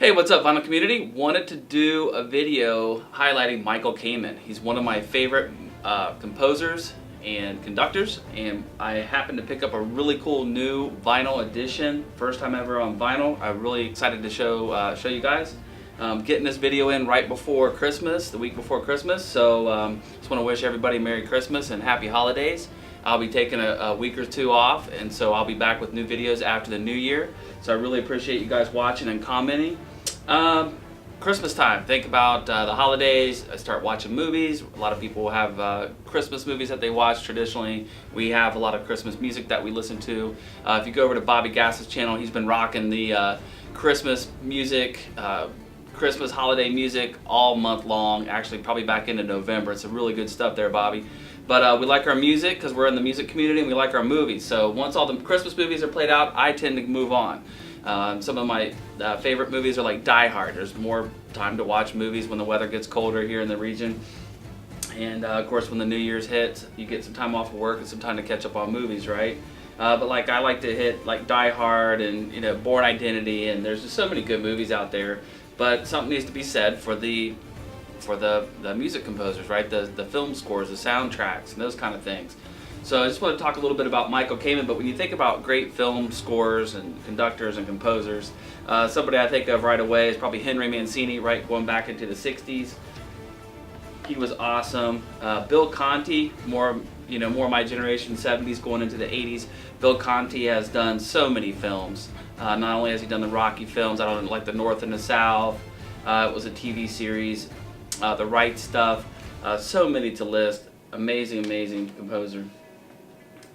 Hey, what's up, Vinyl community? Wanted to do a video highlighting Michael Kamen. He's one of my favorite composers and conductors, and I happened to pick up a really cool new vinyl edition. First time ever on vinyl. I'm really excited to show you guys. Getting this video in right before Christmas, the week before Christmas. So just want to wish everybody Merry Christmas and Happy Holidays. I'll be taking a week or two off, and so I'll be back with new videos after the new year. So I really appreciate you guys watching and commenting. Christmas time, think about the holidays, start watching movies. A lot of people have Christmas movies that they watch traditionally. We have a lot of Christmas music that we listen to. If you go over to Bobby Gass's channel, he's been rocking the Christmas music, Christmas holiday music all month long, actually probably back into November. It's some really good stuff there, Bobby. But we like our music because we're in the music community, and we like our movies. So once all the Christmas movies are played out, I tend to move on. Some of my favorite movies are like Die Hard. There's more time to watch movies when the weather gets colder here in the region. And of course when the New Year's hits, you get some time off of work and some time to catch up on movies, right? But like I like to hit like Die Hard and Born Identity, and there's just so many good movies out there. But something needs to be said for the music composers, right? The film scores, the soundtracks, and those kind of things. So I just want to talk a little bit about Michael Kamen, but when you think about great film scores and conductors and composers, somebody I think of right away is probably Henry Mancini, right, going back into the 60s. He was awesome. Bill Conti, more my generation, 70s going into the 80s. Bill Conti has done so many films. Not only has he done the Rocky films, I don't like The North and the South. It was a TV series, The Right Stuff. So many to list. Amazing, amazing composer.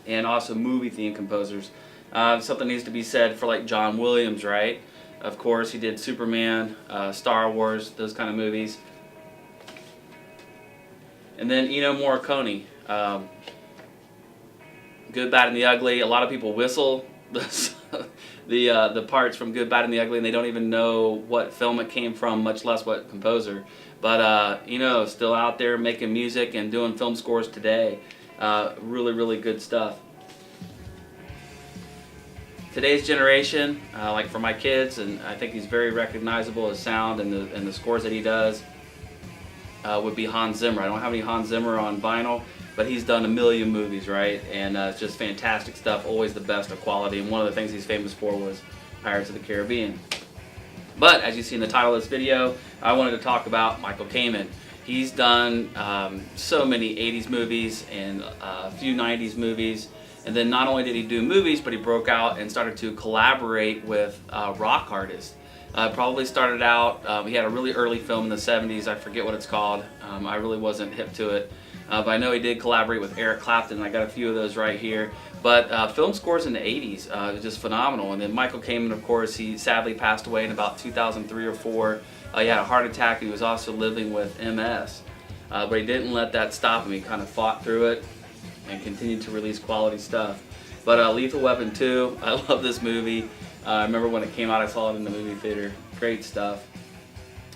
And also movie theme composers. Something needs to be said for like John Williams, right? Of course, he did Superman, Star Wars, those kind of movies. And then Ennio Morricone, Good, Bad, and the Ugly. A lot of people whistle the parts from Good, Bad, and the Ugly, and they don't even know what film it came from, much less what composer. But still out there making music and doing film scores today. Really, really good stuff. Today's generation, like for my kids, and I think he's very recognizable, his sound and the scores that he does, would be Hans Zimmer. I don't have any Hans Zimmer on vinyl, but he's done a million movies, right? And it's just fantastic stuff, always the best of quality. And one of the things he's famous for was Pirates of the Caribbean. But as you see in the title of this video, I wanted to talk about Michael Kamen. He's done so many 80s movies and a few 90s movies. And then not only did he do movies, but he broke out and started to collaborate with rock artists. Probably started out, he had a really early film in the 70s, I forget what it's called. I really wasn't hip to it. But I know he did collaborate with Eric Clapton. I got a few of those right here. But film scores in the 80s was just phenomenal. And then Michael Kamen, of course, he sadly passed away in about 2003 or 4. He had a heart attack. He was also living with MS. But he didn't let that stop him. He kind of fought through it and continued to release quality stuff. But Lethal Weapon 2, I love this movie. I remember when it came out, I saw it in the movie theater. Great stuff.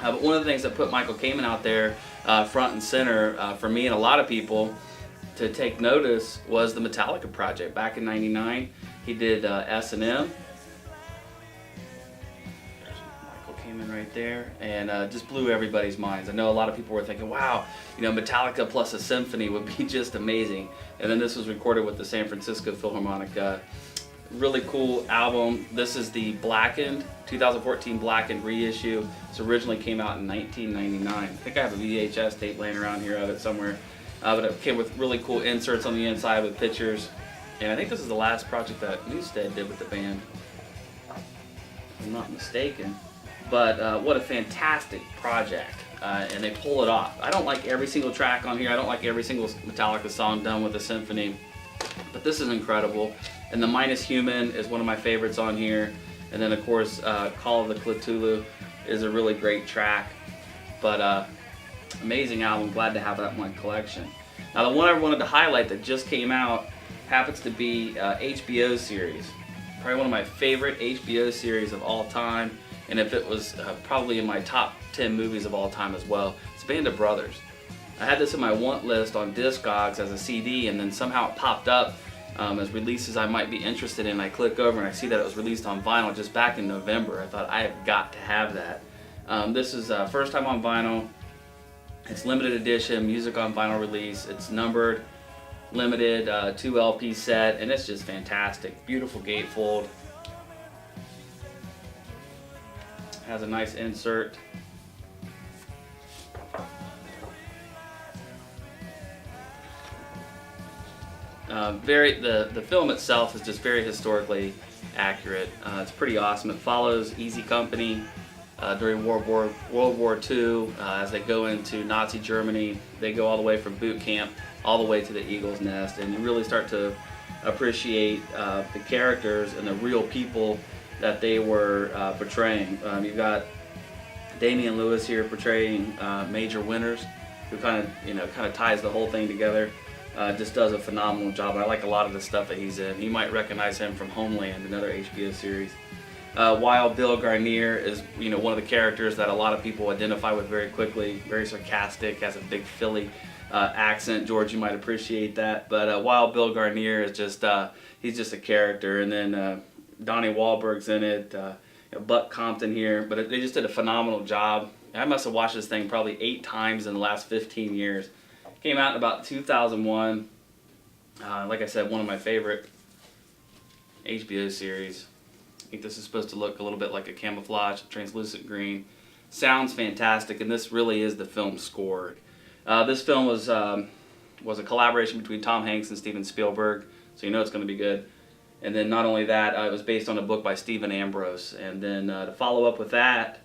But one of the things that put Michael Kamen out there front and center for me and a lot of people to take notice was the Metallica project. Back in '99, he did S&M. Right there, and just blew everybody's minds. I know a lot of people were thinking, wow, Metallica plus a symphony would be just amazing. And then this was recorded with the San Francisco Philharmonic. Really cool album. This is the Blackened, 2014 Blackened reissue. This originally came out in 1999. I think I have a VHS tape laying around here of it somewhere. But it came with really cool inserts on the inside with pictures. And I think this is the last project that Newstead did with the band, if I'm not mistaken. But what a fantastic project, and they pull it off. I don't like every single track on here. I don't like every single Metallica song done with a symphony, but this is incredible. And the Minus Human is one of my favorites on here. And then of course, Call of the Cthulhu is a really great track. But amazing album, glad to have that in my collection. Now the one I wanted to highlight that just came out happens to be HBO series. Probably one of my favorite HBO series of all time. And if it was probably in my top 10 movies of all time as well, it's Band of Brothers. I had this in my want list on Discogs as a CD, and then somehow it popped up as releases I might be interested in. I click over and I see that it was released on vinyl just back in November. I thought, I have got to have that. This is first time on vinyl. It's limited edition, music on vinyl release. It's numbered, limited, 2 LP set, and it's just fantastic. Beautiful gatefold. Has a nice insert. The film itself is just very historically accurate. It's pretty awesome. It follows Easy Company during World War II as they go into Nazi Germany. They go all the way from boot camp all the way to the Eagle's Nest, and you really start to appreciate the characters and the real people that they were portraying. You've got Damian Lewis here portraying Major Winters, who kind of ties the whole thing together. Just does a phenomenal job. I like a lot of the stuff that he's in. You might recognize him from Homeland, another HBO series. Wild Bill Garnier is one of the characters that a lot of people identify with very quickly. Very sarcastic, has a big Philly accent. George, you might appreciate that. But Wild Bill Garnier is just he's just a character. And then Donnie Wahlberg's in it. Buck Compton here. But they just did a phenomenal job. I must have watched this thing probably 8 times in the last 15 years. Came out in about 2001. Like I said, one of my favorite HBO series. I think this is supposed to look a little bit like a camouflage, translucent green. Sounds fantastic, and this really is the film score. This film was a collaboration between Tom Hanks and Steven Spielberg, so you know it's going to be good. And then not only that, it was based on a book by Stephen Ambrose. And then to follow up with that,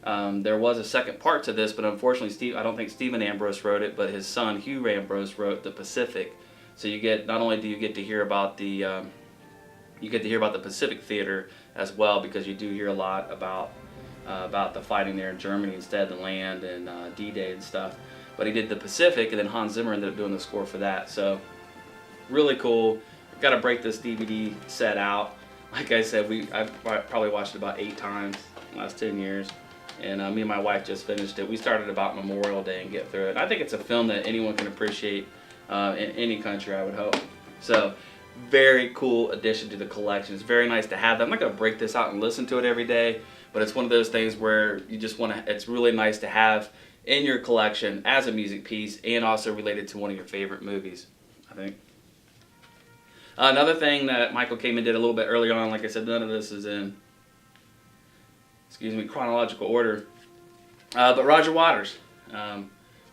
there was a second part to this, but unfortunately, I don't think Stephen Ambrose wrote it, but his son Hugh Ambrose wrote The Pacific. So you get, not only do you get to hear about the Pacific Theater as well, because you do hear a lot about the fighting there in Germany instead of the land and D-Day and stuff. But he did the Pacific, and then Hans Zimmer ended up doing the score for that. So really cool. Got to break this DVD set out. Like I said, I've probably watched it about 8 times in the last 10 years. And me and my wife just finished it. We started about Memorial Day and get through it. I think it's a film that anyone can appreciate in any country, I would hope. So, very cool addition to the collection. It's very nice to have that. I'm not going to break this out and listen to it every day, but it's one of those things where you just want to, it's really nice to have in your collection as a music piece and also related to one of your favorite movies, I think. Another thing that Michael Kamen did a little bit earlier on, like I said, none of this is in chronological order. But Roger Waters,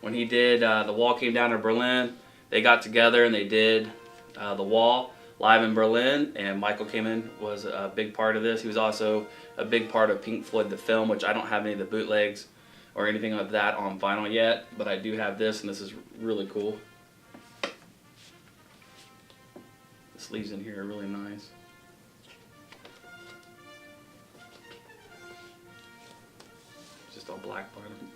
when he did The Wall Came Down in Berlin, they got together and they did The Wall live in Berlin, and Michael Kamen was a big part of this. He was also a big part of Pink Floyd the film, which I don't have any of the bootlegs or anything like that on vinyl yet, but I do have this, and this is really cool. The sleeves in here are really nice. Just all black part of it.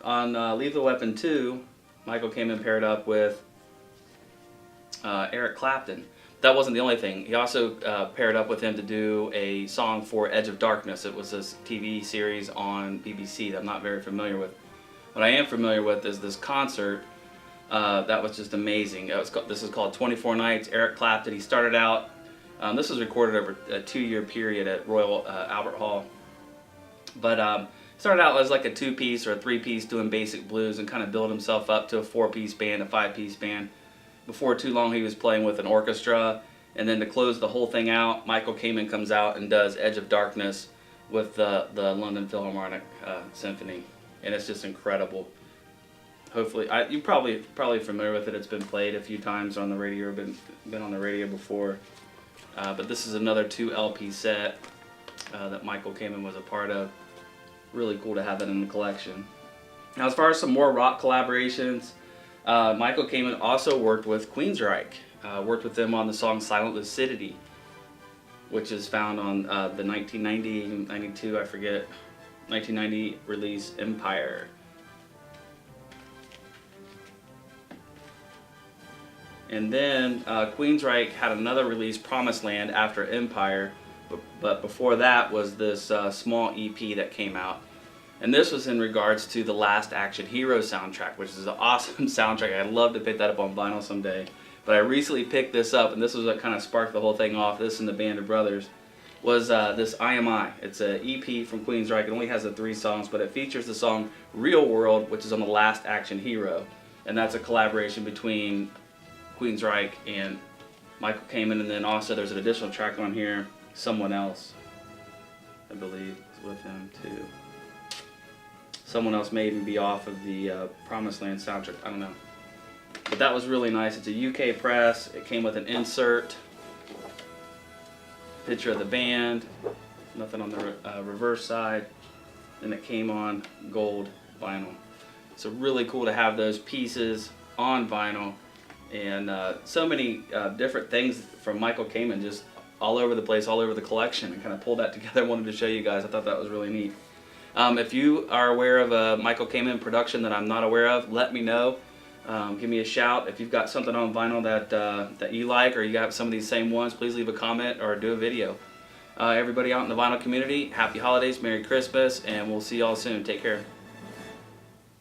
On Lethal Weapon 2, Michael Kamen paired up with Eric Clapton. That wasn't the only thing. He also paired up with him to do a song for Edge of Darkness. It was this TV series on BBC that I'm not very familiar with. What I am familiar with is this concert that was just amazing. This is called 24 Nights. Eric Clapton, he started out, this was recorded over a 2-year period at Royal Albert Hall. But started out as like a 2-piece or a 3-piece doing basic blues and kind of built himself up to a 4-piece band, a 5-piece band. Before too long he was playing with an orchestra, and then to close the whole thing out, Michael Kamen comes out and does Edge of Darkness with the London Philharmonic Symphony, and it's just incredible. Hopefully, you're probably familiar with it. It's been played a few times on the radio, been on the radio before. But this is another 2 LP set that Michael Kamen was a part of. Really cool to have that in the collection. Now, as far as some more rock collaborations, Michael Kamen also worked with Queensryche. Worked with them on the song Silent Lucidity, which is found on the 1990, 92, I forget, 1990 release Empire. And then Queensryche had another release, Promised Land, after Empire, but before that was this small EP that came out. And this was in regards to the Last Action Hero soundtrack, which is an awesome soundtrack. I'd love to pick that up on vinyl someday. But I recently picked this up, and this was what kind of sparked the whole thing off. This and the Band of Brothers was this I. It's an EP from Queensryche. It only has the 3 songs, but it features the song Real World, which is on the Last Action Hero. And that's a collaboration between Queensryche and Michael Kamen, and then also there's an additional track on here, Someone Else, I believe, is with him too. Someone Else may even be off of the Promised Land soundtrack, I don't know. But that was really nice. It's a UK press. It came with an insert, picture of the band, nothing on the reverse side, and it came on gold vinyl. So really cool to have those pieces on vinyl, and so many different things from Michael Kamen, just all over the place, all over the collection, and kind of pulled that together. I wanted to show you guys. I thought that was really neat. If you are aware of a Michael Kamen production that I'm not aware of, let me know. Give me a shout. If you've got something on vinyl that you like, or you got some of these same ones, please leave a comment or do a video. Everybody out in the vinyl community, happy holidays, Merry Christmas, and we'll see y'all soon. Take care.